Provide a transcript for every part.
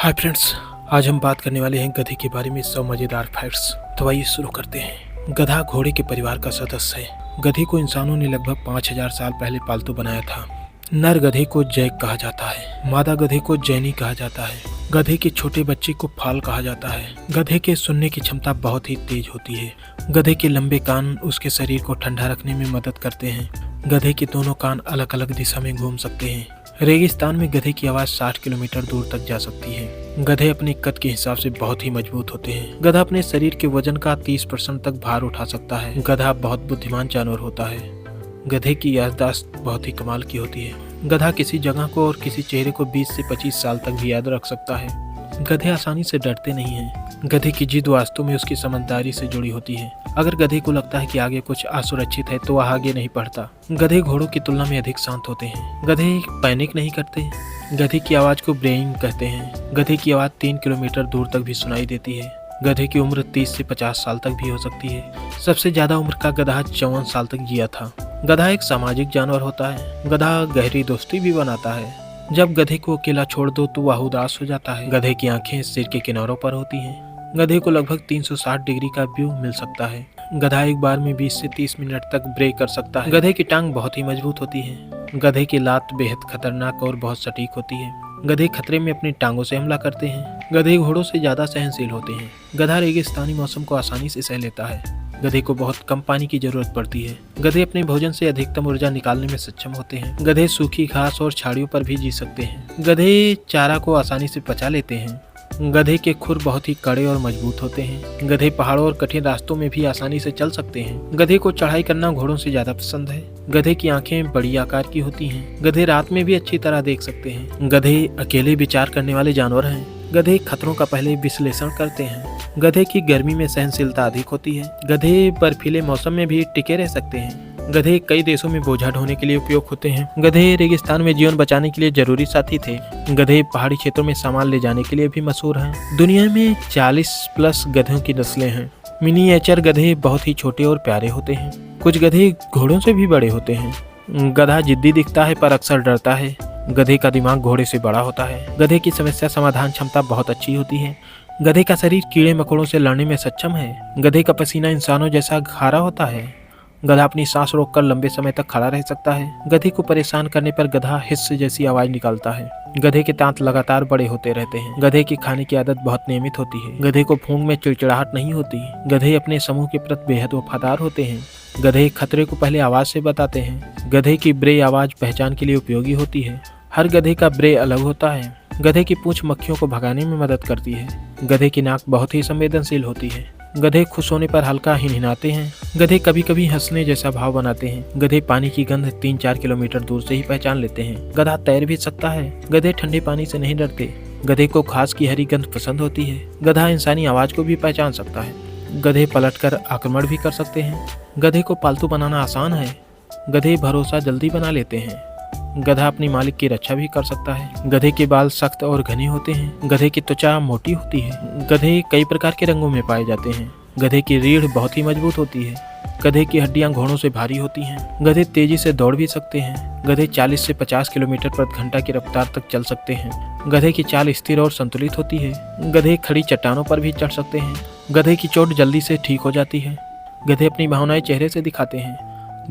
Hi friends, आज हम बात करने वाले हैं गधे के बारे में 100 मज़ेदार फैक्ट्स। तो आइए शुरू करते हैं। गधा घोड़े के परिवार का सदस्य है। गधे को इंसानों ने लगभग 5000 साल पहले पालतू बनाया था। नर गधे को जैक कहा जाता है, मादा गधे को जैनी कहा जाता है, गधे के छोटे बच्चे को फाल कहा जाता है। गधे के सुनने की क्षमता बहुत ही तेज होती है। गधे के लंबे कान उसके शरीर को ठंडा रखने में मदद करते हैं। गधे के दोनों कान अलग अलग दिशा में घूम सकते हैं। रेगिस्तान में गधे की आवाज़ 60 किलोमीटर दूर तक जा सकती है। गधे अपने कद के हिसाब से बहुत ही मजबूत होते हैं। गधा अपने शरीर के वजन का 30% तक भार उठा सकता है। गधा बहुत बुद्धिमान जानवर होता है। गधे की याददाश्त बहुत ही कमाल की होती है। गधा किसी जगह को और किसी चेहरे को 20 से 25 साल तक भी याद रख सकता है। गधे आसानी से डरते नहीं हैं। गधे की जिद वास्तव में उसकी समझदारी से जुड़ी होती है। अगर गधे को लगता है कि आगे कुछ असुरक्षित है तो वह आगे नहीं बढ़ता। गधे घोड़ों की तुलना में अधिक शांत होते हैं। गधे पैनिक नहीं करते। गधे की आवाज़ को ब्रेइंग कहते हैं। गधे की आवाज़ 3 किलोमीटर दूर तक भी सुनाई देती है। गधे की उम्र 30 से 50 साल तक भी हो सकती है। सबसे ज़्यादा उम्र का गधा 54 साल तक जिया था। गधा एक सामाजिक जानवर होता है। गधा गहरी दोस्ती भी बनाता है। जब गधे को अकेला छोड़ दो तो वह उदास हो जाता है। गधे की आंखें सिर के किनारों पर होती हैं। गधे को लगभग 360 डिग्री का व्यू मिल सकता है। गधा एक बार में 20 से 30 मिनट तक ब्रेक कर सकता है। गधे की टांग बहुत ही मजबूत होती है। गधे की लात बेहद खतरनाक और बहुत सटीक होती है। गधे खतरे में अपनी टांगों से हमला करते हैं। गधे घोड़ों से ज्यादा सहनशील होते हैं। गधा रेगिस्तानी मौसम को आसानी से सह लेता है। गधे को बहुत कम पानी की जरूरत पड़ती है। गधे अपने भोजन से अधिकतम ऊर्जा निकालने में सक्षम होते हैं। गधे सूखी घास और झाड़ियों पर भी जी सकते हैं। गधे चारा को आसानी से पचा लेते हैं। गधे के खुर बहुत ही कड़े और मजबूत होते हैं। गधे पहाड़ों और कठिन रास्तों में भी आसानी से चल सकते हैं। गधे को चढ़ाई करना घोड़ों से ज्यादा पसंद है। गधे की आंखें बड़ी आकार की होती हैं। गधे रात में भी अच्छी तरह देख सकते हैं। गधे अकेले विचार करने वाले जानवर हैं। गधे खतरों का पहले विश्लेषण करते हैं। गधे की गर्मी में सहनशीलता अधिक होती है। गधे बर्फीले मौसम में भी टिके रह सकते हैं। गधे कई देशों में बोझा ढोने के लिए उपयोग होते हैं। गधे रेगिस्तान में जीवन बचाने के लिए जरूरी साथी थे। गधे पहाड़ी क्षेत्रों में सामान ले जाने के लिए भी मशहूर हैं। दुनिया में 40+ गधों की नस्लें हैं। मिनिएचर गधे बहुत ही छोटे और प्यारे होते हैं। कुछ गधे घोड़ों से भी बड़े होते हैं। गधा जिद्दी दिखता है पर अक्सर डरता है। गधे का दिमाग घोड़े से बड़ा होता है। गधे की समस्या समाधान क्षमता बहुत अच्छी होती है। गधे का शरीर कीड़े मकोड़ों से लड़ने में सक्षम है। गधे का पसीना इंसानों जैसा खारा होता है। गधा अपनी सांस रोककर लंबे समय तक खड़ा रह सकता है। गधे को परेशान करने पर गधा हिस्स जैसी आवाज निकालता है। गधे के दांत लगातार बड़े होते रहते हैं। गधे की खाने की आदत बहुत नियमित होती है। गधे को भूख में चिड़चिड़ाहट नहीं होती। गधे अपने समूह के प्रति बेहद वफादार होते हैं। गधे खतरे को पहले आवाज से बताते हैं। गधे की ब्रे आवाज पहचान के लिए उपयोगी होती है। हर गधे का ब्रे अलग होता है। गधे की पूंछ मक्खियों को भगाने में मदद करती है। गधे की नाक बहुत ही संवेदनशील होती है। गधे खुश होने पर हल्का हिनहिनाते हैं। गधे कभी कभी हंसने जैसा भाव बनाते हैं। गधे पानी की गंध 3-4 किलोमीटर दूर से ही पहचान लेते हैं। गधा तैर भी सकता है। गधे ठंडे पानी से नहीं डरते। गधे को घास की हरी गंध पसंद होती है। गधा इंसानी आवाज को भी पहचान सकता है। गधे पलटकर आक्रमण भी कर सकते हैं। गधे को पालतू बनाना आसान है। गधे भरोसा जल्दी बना लेते हैं। गधा अपनी मालिक की रक्षा भी कर सकता है। गधे के बाल सख्त और घने होते हैं। गधे की त्वचा मोटी होती है। गधे कई प्रकार के रंगों में पाए जाते हैं। गधे की रीढ़ बहुत ही मजबूत होती है। गधे की हड्डियां घोड़ों से भारी होती हैं। गधे तेजी से दौड़ भी सकते हैं। गधे 40 से 50 किलोमीटर प्रति घंटा की रफ्तार तक चल सकते हैं। गधे की चाल स्थिर और संतुलित होती है। गधे खड़ी चट्टानों पर भी चढ़ सकते हैं। गधे की चोट जल्दी से ठीक हो जाती है। गधे अपनी भावनाएं चेहरे से दिखाते हैं।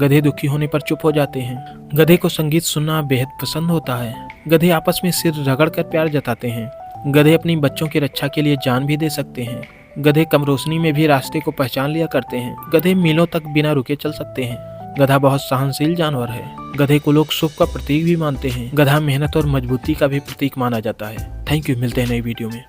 गधे दुखी होने पर चुप हो जाते हैं। गधे को संगीत सुनना बेहद पसंद होता है। गधे आपस में सिर रगड़कर प्यार जताते हैं। गधे अपनी बच्चों की रक्षा के लिए जान भी दे सकते हैं। गधे कम रोशनी में भी रास्ते को पहचान लिया करते हैं। गधे मीलों तक बिना रुके चल सकते हैं। गधा बहुत सहनशील जानवर है। गधे को लोग शुभ का प्रतीक भी मानते हैं। गधा मेहनत और मजबूती का भी प्रतीक माना जाता है। थैंक यू, मिलते हैं नई वीडियो में।